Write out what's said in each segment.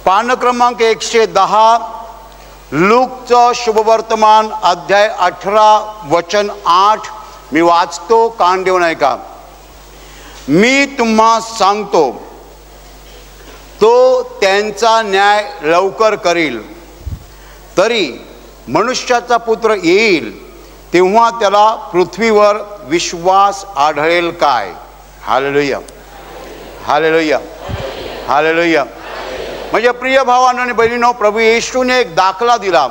पान क्रमांक 110 लूकचं शुभवर्तमान अध्याय 18 वचन 8 मी वाचतो, कान देऊन ऐका. मी तुम्हा सांगतो, तो त्यांचा न्याय लवकर करील. तरी मनुष्याचा पुत्र येईल तेव्हा त्याला पृथ्वीवर विश्वास आढळेल काय? Hallelujah, hallelujah, hallelujah. म्हणजे प्रिय भावांनो आणि बहिणींनो, प्रभू येशूने एक दाखला दिला.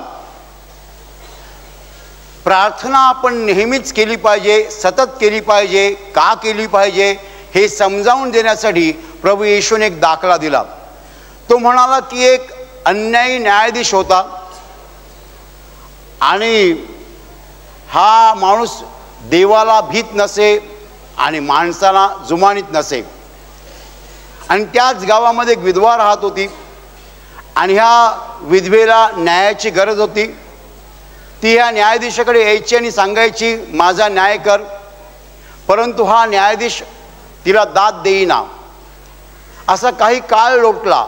प्रार्थना आपण नेहमीच केली पाहिजे, सतत केली पाहिजे. का केली पाहिजे हे समजावून देण्यासाठी प्रभू येशूने एक दाखला दिला. तो म्हणाला की एक अन्यायी न्यायाधीश होता आणि हा माणूस देवाला भीत नसे आणि माणसाला जुमानीत नसे. आणि त्याच गावामध्ये एक विधवा राहत होती आणि ह्या विधवेला न्यायाची गरज होती. ती ह्या न्यायाधीशाकडे यायची आणि सांगायची, माझा न्याय कर. परंतु हा न्यायाधीश तिला दाद देईना. असा काही काळ लोटला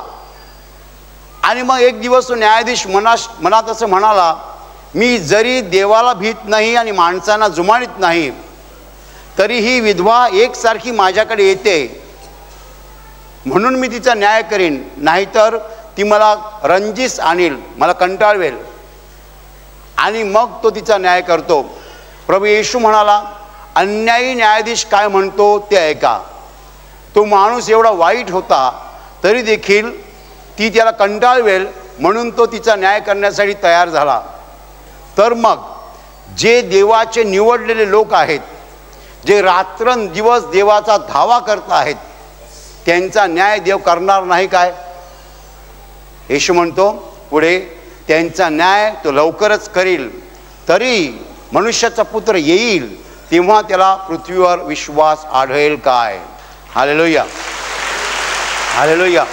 आणि मग एक दिवस तो न्यायाधीश मनात असं म्हणाला, मी जरी देवाला भीत नाही आणि माणसांना जुमानीत नाही, तरी ही विधवा एकसारखी माझ्याकडे येते म्हणून मी तिचा न्याय करीन, नाहीतर ती मला रंजीस आणील, मला कंटाळवेल. आणि मग तो तिचा न्याय करतो. प्रभू येशू म्हणाला, अन्यायी न्यायाधीश काय म्हणतो ते ऐका. तो माणूस एवढा वाईट होता तरी देखील ती त्याला कंटाळवेल म्हणून तो तिचा न्याय करण्यासाठी तयार झाला. तर मग जे देवाचे निवडलेले लोक आहेत, जे रात्रंदिवस देवाचा धावा करत आहेत, त्यांचा न्याय देव करणार नाही काय? येशू म्हणतो पुढे, त्यांचा न्याय तो लवकरच करील. तरी मनुष्याचा पुत्र येईल तेव्हा त्याला पृथ्वीवर विश्वास आढळेल काय? Hallelujah, hallelujah.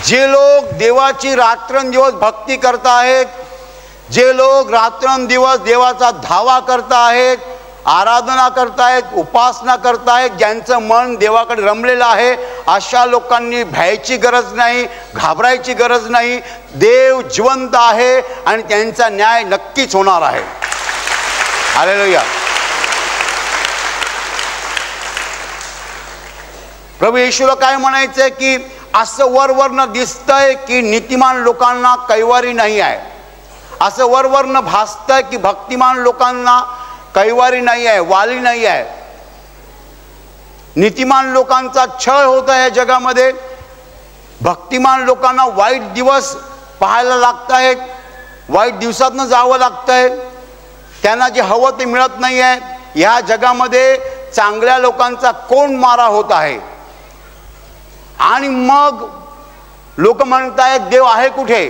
जे लोक देवाची रात्रंदिवस भक्ती करत आहेत, जे लोक रात्रंदिवस देवाचा धावा करत आहेत, आराधना करतायत, उपासना करतायत, ज्यांचं मन देवाकडे रमलेलं आहे, अशा लोकांनी भ्यायची गरज नाही, घाबरायची गरज नाही. देव जिवंत आहे आणि त्यांचा न्याय नक्कीच होणार आहे. हालेलुया. प्रभू येशूला काय म्हणायचंय की असं वरवरनं दिसतंय की नीतिमान लोकांना कैवारी नाही आहे, असं वरवरनं भासतंय की भक्तिमान लोकांना कैवारी नाही आहे, वाली नाही आहे. नीतिमान लोकांचा छळ होत आहे या जगामध्ये. भक्तिमान लोकांना वाईट दिवस पाहायला लागत आहेत, वाईट दिवसातनं जावं लागतंय. त्यांना जे हवं ते मिळत नाही आहे. ह्या जगामध्ये चांगल्या लोकांचा कोण मारा होत आहे. आणि मग लोक म्हणतायत, देव आहे कुठे?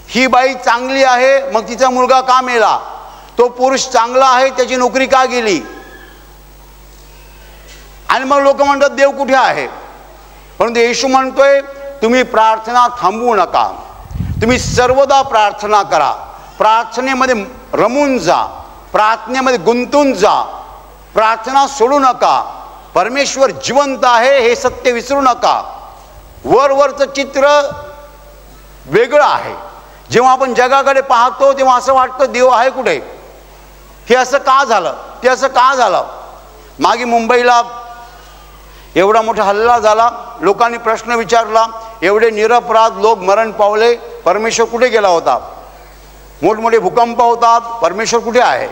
ही बाई चांगली आहे, मग तिचा मुलगा का मेला? तो पुरुष चांगला आहे, त्याची नोकरी का गेली? आणि मग लोक म्हणतात देव कुठे आहे? परंतु येशू म्हणतोय, तुम्ही प्रार्थना थांबवू नका, तुम्ही सर्वदा प्रार्थना करा. प्रार्थनेमध्ये रमून जा, प्रार्थनेमध्ये गुंतून जा, प्रार्थना सोडू नका. परमेश्वर जिवंत आहे हे सत्य विसरू नका. वरवरचं चित्र वेगळं आहे. जेव्हा आपण जगाकडे पाहतो तेव्हा असं वाटतं देव आहे कुठे? हे असं का झालं, ते असं का झालं? मागे मुंबईला एवढा मोठा हल्ला झाला, लोकांनी प्रश्न विचारला, एवढे निरपराध लोक मरण पावले, परमेश्वर कुठे गेला होता? मोठमोठे भूकंप होतात, परमेश्वर कुठे आहे?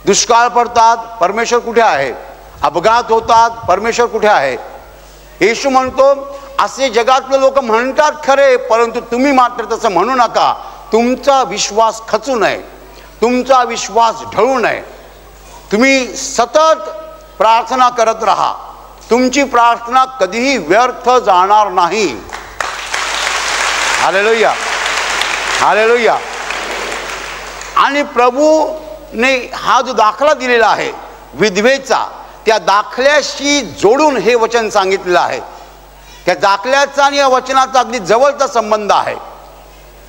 दुष्काळ पडतात, परमेश्वर कुठे आहे? अपघात होतात, परमेश्वर कुठे आहे? येशू म्हणतो, असे जगातले लोक म्हणतात खरे, परंतु तुम्ही मात्र तसं म्हणू नका. तुमचा विश्वास खचू नये, तुमचा विश्वास ढळू नये. तुम्ही सतत प्रार्थना करत राहा. तुमची प्रार्थना कधीही व्यर्थ जाणार नाही. Hallelujah, hallelujah. आणि प्रभूने हा जो दाखला दिलेला आहे विधवेचा, त्या दाखल्याशी जोडून हे वचन सांगितलेलं आहे. त्या दाखल्याचा आणि या वचनाचा अगदी जवळचा संबंध आहे.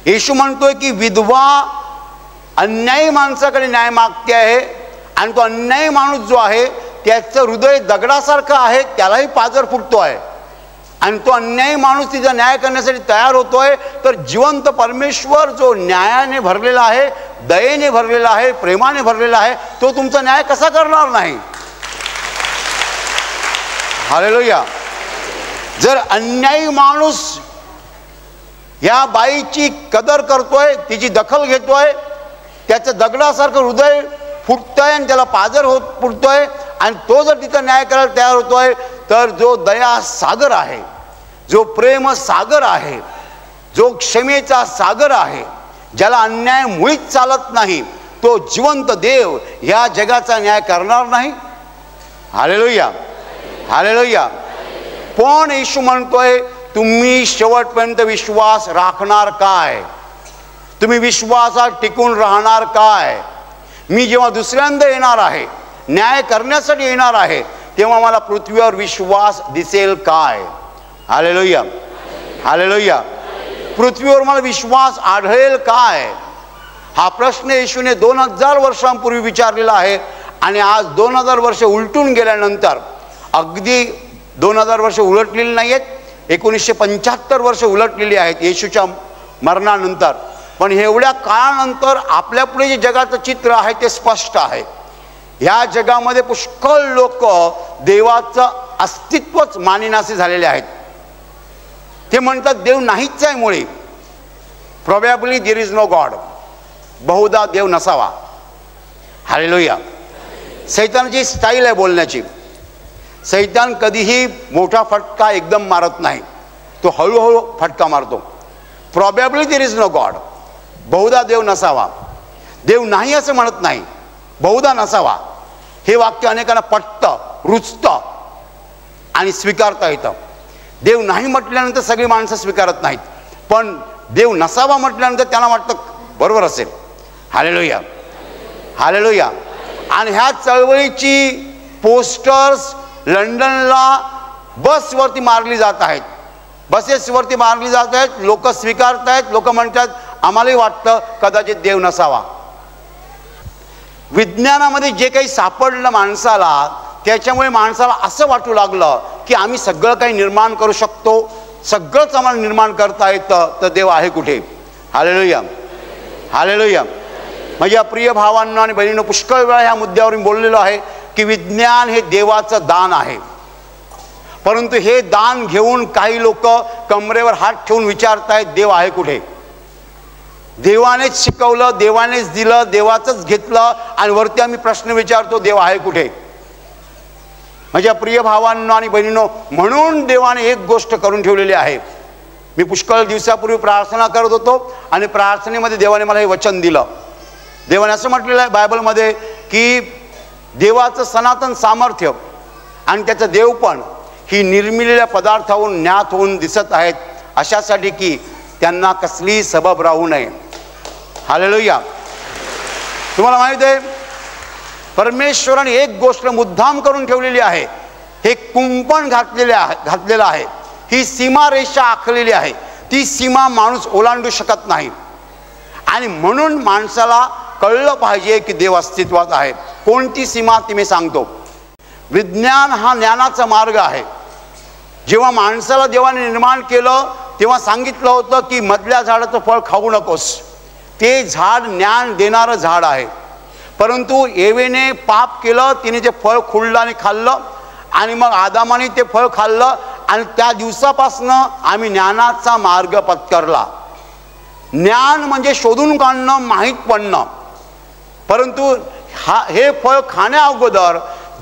येशू म्हणतोय की विधवा अन्यायी माणसाकडे न्याय मागते आहे आणि तो अन्यायी माणूस जो आहे त्याचं हृदय दगडासारखं आहे, त्यालाही पाजर फुटतो आहे. आणि तो अन्यायी माणूस तिचा न्याय करण्यासाठी तयार होतोय, तर जिवंत परमेश्वर जो न्यायाने भरलेला आहे, दयेने भरलेला आहे, प्रेमाने भरलेला आहे, तो तुमचा न्याय कसा करणार नाही? हालेलुया. जर अन्यायी माणूस या बाईची कदर करतोय, तिची दखल घेतोय, त्याचं दगडासारखं हृदय फुटतंय आणि त्याला पाझर होत फुटतोय, आणि तो जर तिचा न्याय करायला तयार होतोय, तर जो दया सागर आहे, जो प्रेम सागर आहे, जो क्षमेचा सागर आहे, ज्याला अन्याय मुळीच चालत नाही, तो जिवंत देव या जगाचा न्याय करणार नाही? Hallelujah, hallelujah. पण येशू म्हणतोय, तुम्ही शेवटपर्यंत विश्वास राखणार काय? तुम्ही विश्वासात टिकून राहणार काय? मी जेव्हा दुसऱ्यांदा येणार आहे, न्याय करण्यासाठी येणार आहे, तेव्हा मला पृथ्वीवर विश्वास दिसेल काय? Hallelujah, hallelujah. पृथ्वीवर मला विश्वास आढळेल काय? हा प्रश्न येशूने 2000 वर्षांपूर्वी विचारलेला आहे. आणि आज 2000 वर्ष उलटून गेल्यानंतर, अगदी 2000 वर्ष उलटलेली नाही आहेत, 1975 वर्ष उलटलेली आहेत येशूच्या मरणानंतर. पण एवढ्या काळानंतर आपल्यापुढे जे जगाचं चित्र आहे ते स्पष्ट आहे. ह्या जगामध्ये पुष्कळ लोक देवाचं अस्तित्वच मानेनासे झालेले आहेत. ते म्हणतात देव नाहीच आहे मुळे. Probably there is no God. बहुधा देव नसावा. हालेलुया. सैतानाची स्टाईल आहे बोलण्याची. सैतान कधीही मोठा फटका एकदम मारत नाही, तो हळूहळू फटका मारतो. Probably there is no God. बहुधा देव नसावा. देव नाही असं म्हणत नाही, बहुधा नसावा. हे वाक्य अनेकांना पटतं, रुचतं आणि स्वीकारता येतं. देव नाही म्हटल्यानंतर सगळी माणसं स्वीकारत नाहीत, पण देव नसावा म्हटल्यानंतर त्यांना वाटतं बरोबर असेल. Hallelujah, hallelujah. आणि ह्या चळवळीची पोस्टर्स लंडनला बसवरती मारली जात आहेत, बसेसवरती मारली जात आहेत. लोक स्वीकारत आहेत. लोक म्हणतात आम्हालाही वाटतं कदाचित देव नसावा. विज्ञानामध्ये जे काही सापडलं माणसाला, त्याच्यामुळे माणसाला असं वाटू लागलं की आम्ही सगळं काही निर्माण करू शकतो, सगळंच आम्हाला निर्माण करता येतं, तर देव आहे कुठे? Hallelujah, hallelujah. माझ्या प्रिय भावांनो आणि बहिणींनो, पुष्कळ वेळा ह्या मुद्द्यावर मी बोललेलो आहे की विज्ञान हे देवाचं दान आहे. परंतु हे दान घेऊन काही लोक कमरेवर हात ठेवून विचारतायत देव आहे कुठे? देवानेच शिकवलं, देवानेच दिलं, देवाचंच घेतलं, आणि वरती आम्ही प्रश्न विचारतो देव आहे कुठे? माझ्या प्रिय भावांनो आणि बहिणींनो, म्हणून देवाने एक गोष्ट करून ठेवलेली आहे. मी पुष्कळ दिवसापूर्वी प्रार्थना करत होतो आणि प्रार्थनेमध्ये देवाने मला हे वचन दिलं. देवाने असं म्हटलेलं आहे बायबलमध्ये की देवाचं सनातन सामर्थ्य आणि त्याचं देवपण ही निर्मिलेल्या पदार्थाहून ज्ञात होऊन दिसत आहेत, अशासाठी की त्यांना कसलीही सबब राहू नये. हालेलुया. तुम्हाला माहिती आहे, परमेश्वराने एक गोष्ट मुद्दाम करून ठेवलेली आहे. हे कुंपण घातलेलं आहे, ही सीमारेषा आखलेली आहे. ती सीमा माणूस ओलांडू शकत नाही. आणि म्हणून माणसाला कळलं पाहिजे की देव अस्तित्वात आहे. कोणती सीमा ती मी सांगतो. विज्ञान हा ज्ञानाचा मार्ग आहे. जेव्हा माणसाला देवाने निर्माण केलं तेव्हा सांगितलं होतं की मधल्या झाडाचं फळ खाऊ नकोस, ते झाड ज्ञान देणारं झाड आहे. परंतु एवेने पाप केलं, तिने ते फळ खुडलं आणि खाल्लं, आणि मग आदामाने ते फळ खाल्लं, आणि त्या दिवसापासनं आम्ही ज्ञानाचा मार्ग पत्करला. ज्ञान म्हणजे शोधून काढणं, माहीत पडणं. परंतु हे फळ खाण्या अगोदर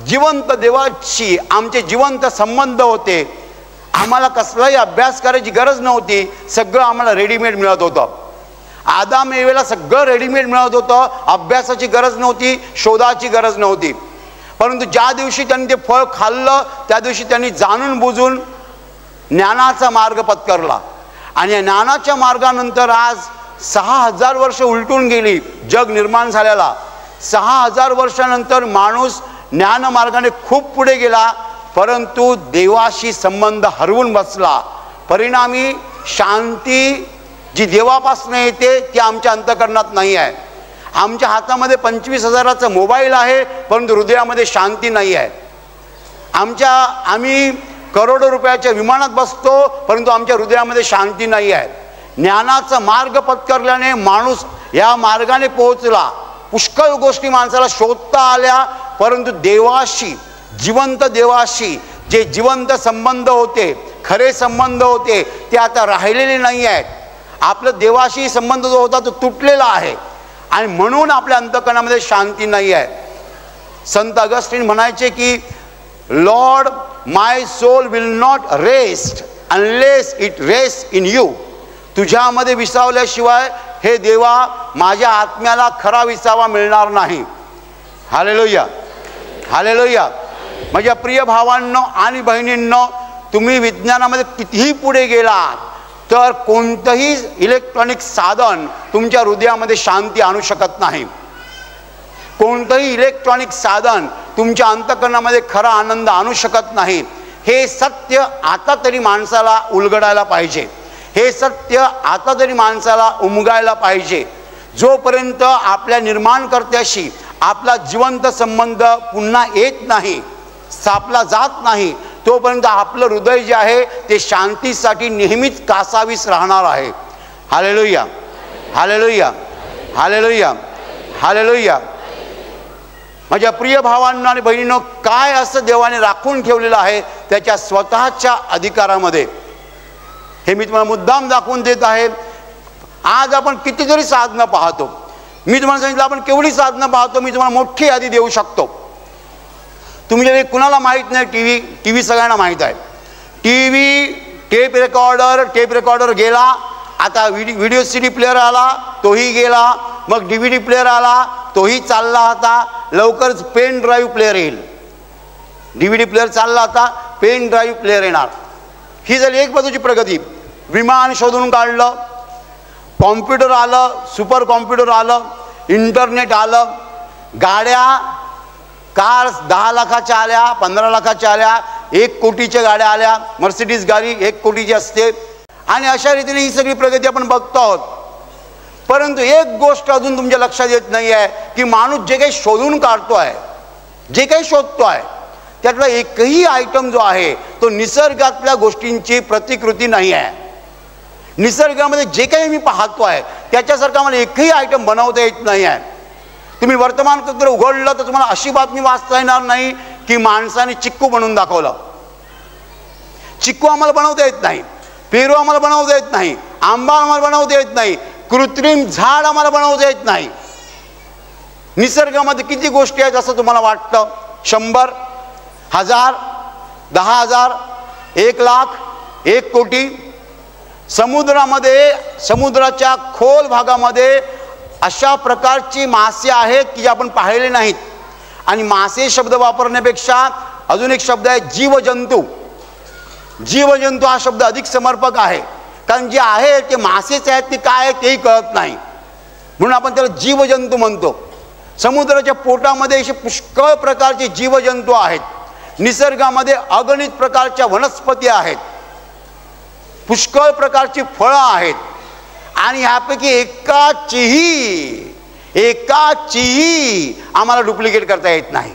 जिवंत देवाची आमचे जिवंत संबंध होते. आम्हाला कसलाही अभ्यास करायची गरज नव्हती, सगळं आम्हाला रेडीमेड मिळत होतं. आदाम एवेला सगळं रेडीमेड मिळत होतं, अभ्यासाची गरज नव्हती, शोधाची गरज नव्हती. परंतु ज्या दिवशी त्यांनी ते फळ खाल्लं त्या दिवशी त्यांनी जाणून बुजून ज्ञानाचा मार्ग पत्करला. आणि या ज्ञानाच्या मार्गानंतर आज 6000 वर्ष उलटून गेली जग निर्माण झाल्याला. 6000 वर्षानंतर माणूस ज्ञानमार्गाने खूप पुढे गेला, परंतु देवाशी संबंध हरवून बसला. परिणामी शांती जी देवापासून येते ती आमच्या अंतःकरणात नाही आहे. आमच्या हातामध्ये 25,000चा मोबाईल आहे, परंतु हृदयामध्ये शांती नाही आहे. आम्ही करोडो रुपयाच्या विमानात बसतो, परंतु आमच्या हृदयामध्ये शांती नाही आहे. ज्ञानाचा मार्ग पत्करल्याने माणूस या मार्गाने पोहोचला. पुष्कळ गोष्टी माणसाला शोधता आल्या, परंतु देवाशी, जिवंत देवाशी जे जिवंत संबंध होते, खरे संबंध होते, ते आता राहिलेले नाही आहेत. आपलं देवाशी संबंध जो होता तो तुटलेला आहे आणि म्हणून आपल्या अंतःकरणामध्ये शांती नाही आहे. संत अगस्टिन म्हणायचे की lord, my soul will not rest unless it rest in you. तुझ्यामध्ये विसावल्याशिवाय हे देवा माझ्या आत्म्याला खरा विसावा मिळणार नाही. Hallelujah, hallelujah. माझ्या प्रिय भावांनो आणि बहिणींनो, तुम्ही विज्ञानामध्ये कितीही पुढे गेलात तर कोणतंही इलेक्ट्रॉनिक साधन तुमच्या हृदयामध्ये शांती आणू शकत नाही. कोणतंही इलेक्ट्रॉनिक साधन तुमच्या अंतःकरणामध्ये खरा आनंद आणू शकत नाही. हे सत्य आता तरी माणसाला उलगडायला पाहिजे. हे सत्य आता तरी माणसाला उमगायला पाहिजे. जोपर्यंत आपल्या निर्माणकर्त्याशी आपला जिवंत संबंध पुन्हा येत नाही, स्थापला जात नाही, तोपर्यंत आपलं हृदय जे आहे ते शांतीसाठी नेहमीच कासावीस राहणार आहे. Hallelujah, hallelujah, hallelujah, hallelujah. माझ्या प्रिय भावांनो आणि बहिणींनो, काय असं देवाने राखून ठेवलेलं आहे त्याच्या स्वतःच्या अधिकारामध्ये, हे मी तुम्हाला मुद्दाम दाखवून देत आहे. आज आपण कितीतरी साधनं पाहतो. मी तुम्हाला सांगितलं आपण केवढी साधनं पाहतो. मी तुम्हाला मोठी यादी देऊ शकतो. तुमच्या कुणाला माहीत नाही टी व्ही सगळ्यांना माहीत आहे. टी व्ही, टेप रेकॉर्डर गेला, आता व्हिडिओ CD प्लेअर आला, तोही गेला, मग DVD प्लेअर आला, तोही चालला. आता लवकरच पेन ड्राईव्ह प्लेअर येईल. DVD प्लेअर चालला, आता पेन ड्राईव्ह प्लेअर येणार. ही झाली एक बाजूची प्रगती. विमान शोधून काढलं, कॉम्प्युटर आलं, सुपर कॉम्प्युटर आलं, इंटरनेट आलं, गाड्या, कार्स 10 लाखाच्या आल्या, 15 लाखाच्या आल्या, 1 कोटीच्या गाड्या आल्या. मर्सिडीज गाडी 1 कोटीची असते. आणि अशा रीतीने ही सगळी प्रगती आपण बघतो आहोत. परंतु एक गोष्ट अजून तुमच्या लक्षात येत नाही आहे की माणूस जे काही शोधून काढतो आहे, जे काही शोधतो आहे, त्यातला एकही आयटम जो आहे तो निसर्गातल्या गोष्टींची प्रतिकृती नाही आहे. निसर्गामध्ये जे काही मी पाहतो आहे त्याच्यासारखा मला एकही आयटम बनवता येत नाही आहे. तुम्ही वर्तमानपत्र उघडलं तर तुम्हाला अशी बातमी वाचता येणार नाही की माणसाने चिक्कू बनवून दाखवलं. चिक्कू आम्हाला बनवता येत नाही, पेरू आम्हाला बनवता येत नाही, आंबा आम्हाला बनवता येत नाही, कृत्रिम झाड आम्हाला बनवता येत नाही. निसर्गामध्ये किती गोष्टी आहेत असं तुम्हाला वाटतं? 100, 1000, 10,000, 1,00,000, 1 कोटी. समुद्रामध्ये, समुद्राच्या खोल भागामध्ये अशा प्रकारची मासे आहेत की जे आपण पाहिले नाहीत. आणि मासे शब्द वापरण्यापेक्षा अजून एक शब्द आहे जीवजंतू. जीवजंतू हा शब्द अधिक समर्पक आहे, कारण जे आहे ते मासेच आहेत, ते काय आहे तेही कळत नाही, म्हणून आपण त्याला जीवजंतू म्हणतो. समुद्राच्या पोटामध्ये असे पुष्कळ प्रकारचे जीवजंतू आहेत. निसर्गामध्ये अगणित प्रकारच्या वनस्पती आहेत, पुष्कळ प्रकारची फळं आहेत. आणि ह्यापैकी एकाचीही आम्हाला डुप्लिकेट करता येत नाही.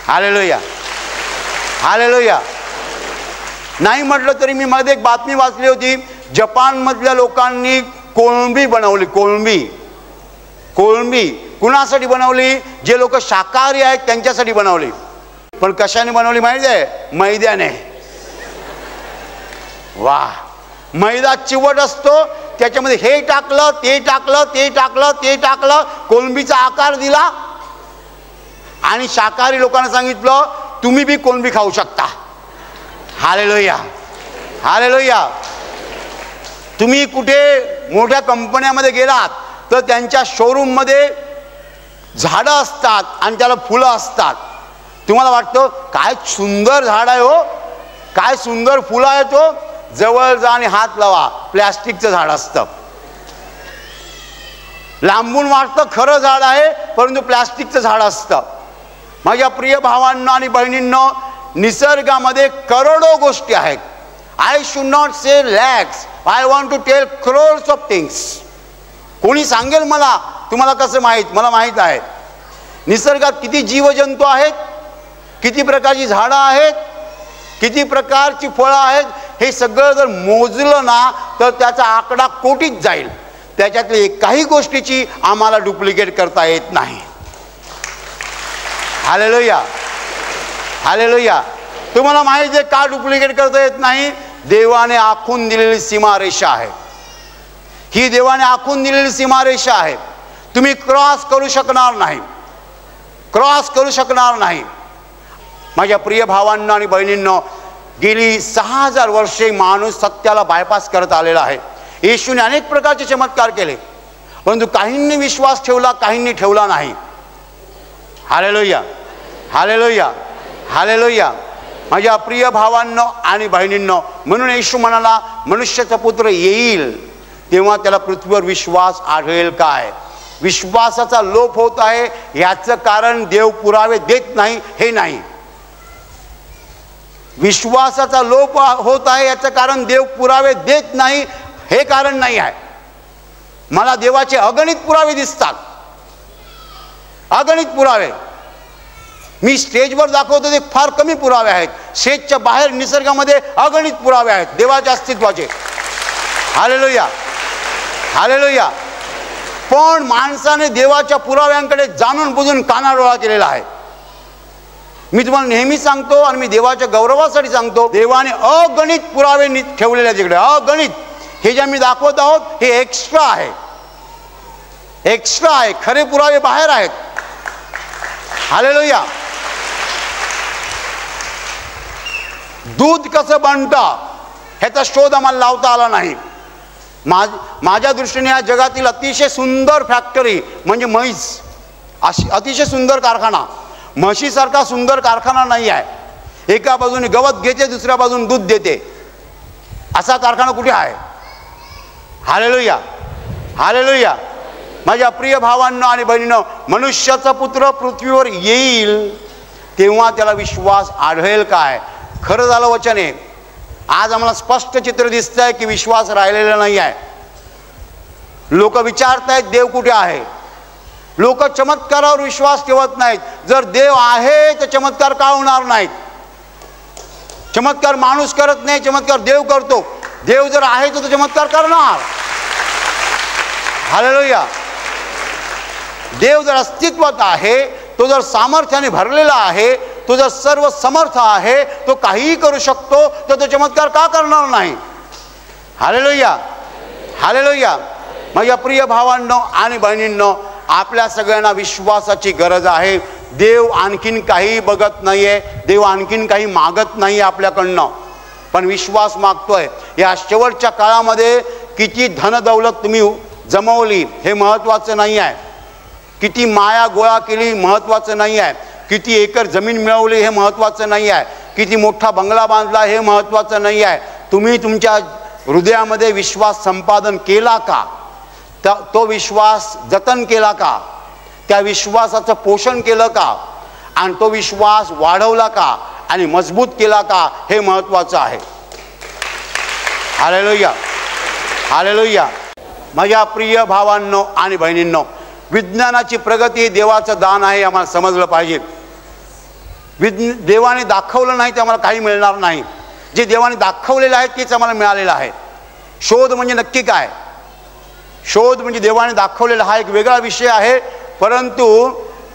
Hallelujah, hallelujah. नाही म्हटलं तरी मी मध्ये एक बातमी वाचली होती, जपानमधल्या लोकांनी कोळंबी बनवली. कोळंबी कुणासाठी बनवली? जे लोक शाकाहारी आहेत त्यांच्यासाठी बनवली. पण कशाने बनवली माहिती आहे? मैद्याने. वा, मैदा चिवट असतो, त्याच्यामध्ये हे टाकलं, ते टाकलं, ते टाकलं, ते टाकलं, कोळंबीचा आकार दिला आणि शाकाहारी लोकांना सांगितलं तुम्ही बी कोळंबी खाऊ शकता. Hallelujah, hallelujah. तुम्ही कुठे मोठ्या कंपन्यामध्ये गेलात तर त्यांच्या शोरूममध्ये झाडं असतात आणि त्याला फुलं असतात. तुम्हाला वाटतं काय सुंदर झाड आहे हो, काय सुंदर फुलं आहे तो. जवळ जा आणि हात लावा, प्लॅस्टिकचं झाड असतं. लांबून वाटतं खरं झाड आहे, परंतु प्लॅस्टिकचं झाड असतं. माझ्या प्रिय भावांनो आणि बहिणींनो, निसर्गामध्ये करोडो गोष्टी आहेत. I should not say lakhs, I want to tell crores of things. कोणी सांगेल मला, तुम्हाला कसं माहीत? मला माहीत आहे. निसर्गात किती जीवजंतू आहेत, किती प्रकारची झाडं आहेत, किती प्रकारची फळं आहेत हे सगळं जर मोजलं ना तर त्याचा आकडा कोटीत जाईल. त्याच्यातली काही गोष्टीची आम्हाला डुप्लिकेट करता येत नाही. Hallelujah, hallelujah. तुम्हाला माहिती आहे का डुप्लिकेट करता येत नाही? देवाने आखून दिलेली सीमारेषा आहे. ही देवाने आखून दिलेली सीमारेषा आहे. तुम्ही क्रॉस करू शकणार नाही, क्रॉस करू शकणार नाही. माझ्या प्रिय भावांना आणि बहिणींनो, गेली 6000 वर्षे माणूस सत्याला बायपास करत आलेला आहे. येशूने अनेक प्रकारचे चमत्कार केले, परंतु काहींनी विश्वास ठेवला, काहींनी ठेवला नाही. Hallelujah, hallelujah, hallelujah. माझ्या प्रिय भावांनो आणि बहिणींनो, म्हणून येशू म्हणाला, मनुष्याचा पुत्र येईल तेव्हा त्याला पृथ्वीवर विश्वास आढळेल काय? विश्वासाचा लोप होत आहे याचं कारण देव पुरावे देत नाही हे नाही. विश्वासाचा लोप होत आहे याचं कारण देव पुरावे देत नाही हे कारण नाही आहे. मला देवाचे अगणित पुरावे दिसतात, अगणित पुरावे. मी स्टेजवर दाखवतो ते फार कमी पुरावे आहेत. स्टेजच्या बाहेर निसर्गामध्ये अगणित पुरावे आहेत देवाच्या अस्तित्वाचे. Hallelujah, hallelujah. पण माणसाने देवाच्या पुराव्यांकडे जाणून बुजून कानाडोळा केलेला आहे. मी तुम्हाला नेहमी सांगतो आणि मी देवाच्या गौरवासाठी सांगतो, देवाने अगणित पुरावे ठेवलेले आहेत तिकडे, अगणित. हे जे मी दाखवत आहोत हे एक्स्ट्रा आहे, एक्स्ट्रा आहे. खरे पुरावे बाहेर आहेत. हालेलुया. दूध कसं बनतं ह्याचा शोध आम्हाला लावता आला नाही. माझ्या दृष्टीने या जगातील अतिशय सुंदर फॅक्टरी म्हणजे म्हैस. अशी अतिशय सुंदर कारखाना, म्हशीसारखा सुंदर कारखाना नाही आहे. एका बाजूने गवत घेते, दुसऱ्या बाजूने दूध देते, असा कारखाना कुठे आहे? Hallelujah, hallelujah. माझ्या प्रिय भावांनो आणि बहिणींनो, मनुष्याचा पुत्र पृथ्वीवर येईल तेव्हा त्याला विश्वास आढळेल काय? खरं झालं वचन आहे. आज आम्हाला स्पष्ट चित्र दिसत आहे की विश्वास राहिलेला नाही आहे. लोक विचारतायत देव कुठे आहे. लोक चमत्कारावर विश्वास ठेवत नाहीत. जर देव आहे तर चमत्कार का होणार नाहीत? चमत्कार माणूस करत नाही, चमत्कार देव करतो. देव जर आहे तर तो चमत्कार करणार. हालेलुया. देव जर अस्तित्वात आहे, तो जर सामर्थ्याने भरलेला आहे, तो जर सर्व समर्थ आहे, तो काहीही करू शकतो, तर तो चमत्कार का करणार नाही? Hallelujah, hallelujah. माझ्या प्रिय भावांनो आणि बहिणींनो, आपल्या सगळ्यांना विश्वासाची गरज आहे. देव आणखीन काही बघत नाहीये, देव आणखीन काही मागत नाही आपल्याकडनं, पण विश्वास मागतोय. या शेवटच्या काळामध्ये किती धनदौलत तुम्ही जमवली हे महत्त्वाचं नाही आहे, किती माया गोळा केली महत्त्वाचं नाही आहे, किती एकर जमीन मिळवली हे महत्त्वाचं नाही आहे, किती मोठा बंगला बांधला हे महत्त्वाचं नाही आहे. तुम्ही तुमच्या हृदयामध्ये विश्वास संपादन केला का? तो विश्वास जतन केला का? त्या विश्वासाचं पोषण केलं का? आणि तो विश्वास वाढवला का आणि मजबूत केला का हे महत्त्वाचं आहे. Hallelujah, hallelujah. माझ्या प्रिय भावांनो आणि बहिणींनो, विज्ञानाची प्रगती देवाचं दान आहे, आम्हाला समजलं पाहिजे. देवाने दाखवलं नाही ते आम्हाला काही मिळणार नाही. जे देवाने दाखवलेलं आहे तेच आम्हाला मिळालेलं आहे. शोध म्हणजे नक्की काय? शोध म्हणजे देवाने दाखवलेला हा एक वेगळा विषय आहे, परंतु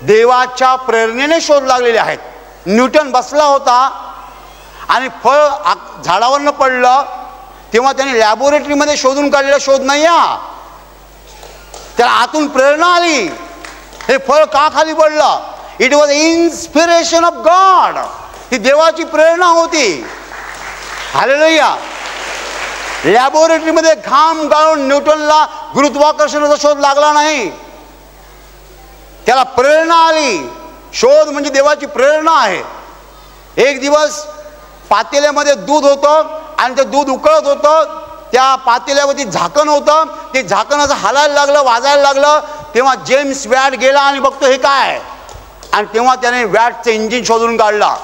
देवाच्या प्रेरणेने शोध लागलेले आहेत. न्यूटन बसला होता आणि फळ झाडावरनं पडलं तेव्हा त्याने लॅबोरेटरीमध्ये शोधून काढलेला शोध नाही हा. त्याला आतून प्रेरणा आली, हे फळ का खाली पडलं? It was inspiration of God. ही देवाची प्रेरणा होती. हालेलुया. लॅबोरेटरीमध्ये घाम गाळून न्यूटनला गुरुत्वाकर्षणाचा शोध लागला नाही, त्याला प्रेरणा आली. शोध म्हणजे देवाची प्रेरणा आहे. एक दिवस पातेल्यामध्ये दूध होतं आणि ते दूध उकळत होतं, त्या पातेल्यावरती झाकण होतं, ते झाकण असं हालायला लागलं, वाजायला लागलं. तेव्हा जेम्स वॅट गेला आणि बघतो हे काय, आणि तेव्हा त्याने वॅटचं इंजिन शोधून काढला.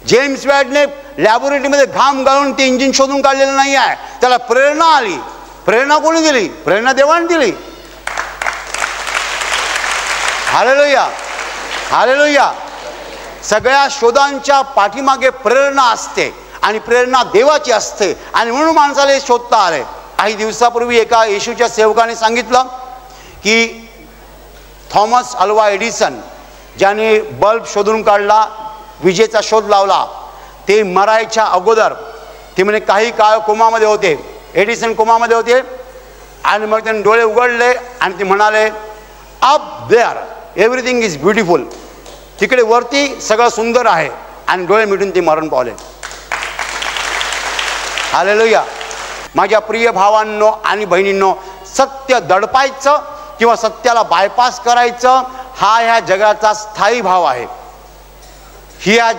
जेम्स वॅटने लॅबोरेटरीमध्ये घाम गाळून ते इंजिन शोधून काढलेलं नाही आहे, त्याला प्रेरणा आली. प्रेरणा कोणी दिली? प्रेरणा देवाने दिली. Hallelujah, hallelujah. सगळ्या शोधांच्या पाठीमागे प्रेरणा असते आणि प्रेरणा देवाची असते आणि म्हणून माणसाला हे शोधता आले. काही दिवसापूर्वी एका येशूच्या सेवकाने सांगितलं की थॉमस अल्वा एडिसन ज्याने बल्ब शोधून काढला, विजेचा शोध लावला, ते मरायच्या अगोदर ते म्हणे काही काळ कोमामध्ये होते. एडिसन कोमामध्ये होते आणि मग त्यांनी डोळे उघडले आणि ते म्हणाले up there everything is beautiful, तिकडे वरती सगळं सुंदर आहे, आणि डोळे मिटून ते मरण पावले. हालेलुया. माझ्या प्रिय भावांनो आणि बहिणींनो, सत्य दडपायचं किंवा सत्याला बायपास करायचं हा ह्या जगाचा स्थायी भाव आहे,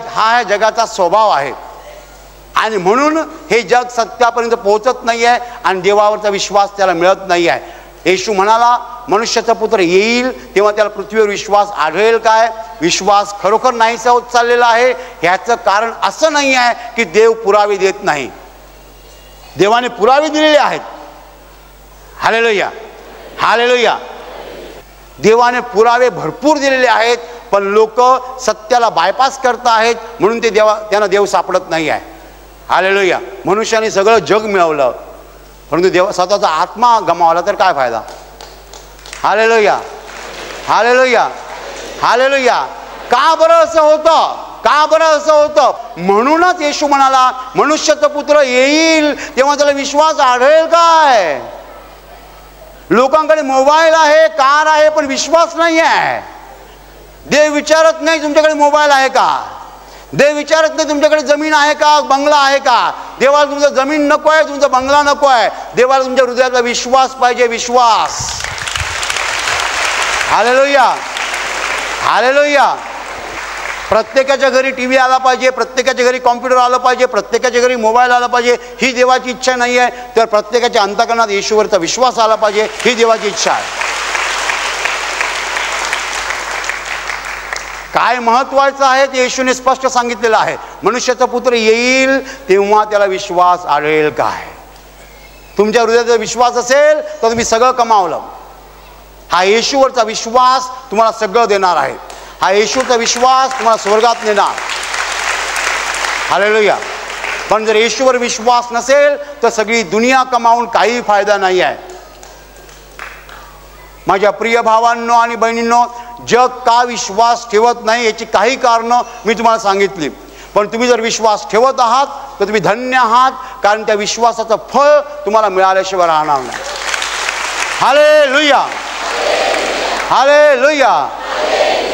हा ह्या जगाचा स्वभाव आहे. आणि म्हणून हे जग सत्यापर्यंत पोहोचत नाही आहे आणि देवावरचा विश्वास त्याला मिळत नाही आहे. येशू म्हणाला मनुष्याचा पुत्र येईल तेव्हा त्याला पृथ्वीवर विश्वास आढळेल काय? विश्वास खरोखर नाहीसा होत चाललेला आहे. ह्याचं कारण असं नाही आहे की देव पुरावे देत नाही, देवाने पुरावे दिलेले आहेत. Hallelujah, hallelujah. देवाने पुरावे भरपूर दिलेले आहेत, पण लोक सत्याला बायपास करत आहेत म्हणून ते त्यांना देव सापडत नाही आहे. हालेलुया. मनुष्याने सगळं जग मिळवलं परंतु देव स्वतःचा आत्मा गमावला तर काय फायदा? Hallelujah, hallelujah, hallelujah. का बरं असं होतं? का बरं असं होतं? म्हणूनच येशू म्हणाला मनुष्याचा पुत्र येईल तेव्हा त्याला विश्वास आढळेल काय? लोकांकडे मोबाईल आहे, कार आहे, पण विश्वास नाही आहे. देव विचारत नाही तुमच्याकडे मोबाईल आहे का, देव विचारत नाही तुमच्याकडे जमीन आहे का, बंगला आहे का. देवाला तुमचं जमीन नको आहे, तुमचा बंगला नको आहे, देवाला तुमच्या हृदयातला विश्वास पाहिजे, विश्वास. Hallelujah, hallelujah. प्रत्येकाच्या घरी टी व्ही आला पाहिजे, प्रत्येकाच्या घरी कॉम्प्युटर आलं पाहिजे, प्रत्येकाच्या घरी मोबाईल आला पाहिजे, ही देवाची इच्छा नाही आहे. तर प्रत्येकाच्या अंतःकरणात येशूवरचा विश्वास आला पाहिजे, ही देवाची इच्छा आहे. काय महत्वाचं आहे ते येशूने स्पष्ट सांगितलेलं आहे. मनुष्याचा पुत्र येईल तेव्हा त्याला विश्वास आढळेल काय? तुमच्या हृदयाचा विश्वास असेल तर तुम्ही सगळं कमावलं. हा येशूवरचा विश्वास तुम्हाला सगळं देणार आहे. हा येशूचा विश्वास तुम्हाला स्वर्गात नेणार. हालेलुया. पण जर येशूवर विश्वास नसेल तर सगळी दुनिया कमावून काही फायदा नाही आहे. माझ्या प्रिय भावांनो आणि बहिणींनो, जग का विश्वास ठेवत नाही याची काही कारणं मी तुम्हाला सांगितली. पण तुम्ही जर विश्वास ठेवत आहात तर तुम्ही धन्य आहात, कारण त्या विश्वासाचं फळ तुम्हाला मिळाल्याशिवाय राहणार नाही. Hallelujah, hallelujah.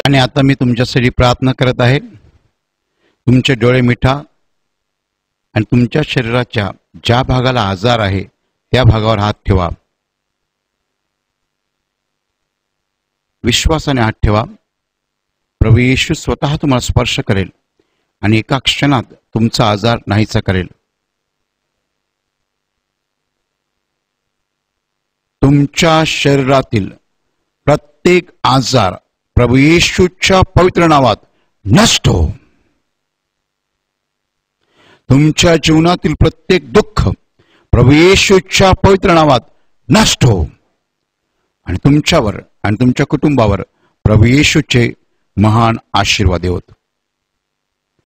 आणि आता मी तुमच्यासाठी प्रार्थना करत आहे. तुमचे डोळे मिठा आणि तुमच्या शरीराच्या ज्या भागाला आजार आहे त्या भागावर हात ठेवा. विश्वासाने हात ठेवा. प्रभू येशू स्वतः तुम्हाला स्पर्श करेल आणि एका क्षणात तुमचा आजार नाहीसा करेल. तुमच्या शरीरातील प्रत्येक आजार प्रभू येशूच्या पवित्र नावात नष्ट हो. तुमच्या जीवनातील प्रत्येक दुःख प्रभू येशूच्या पवित्र नावात नष्ट हो. आणि तुमच्यावर आणि तुमच्या कुटुंबावर प्रभू येशूचे महान आशीर्वाद होत.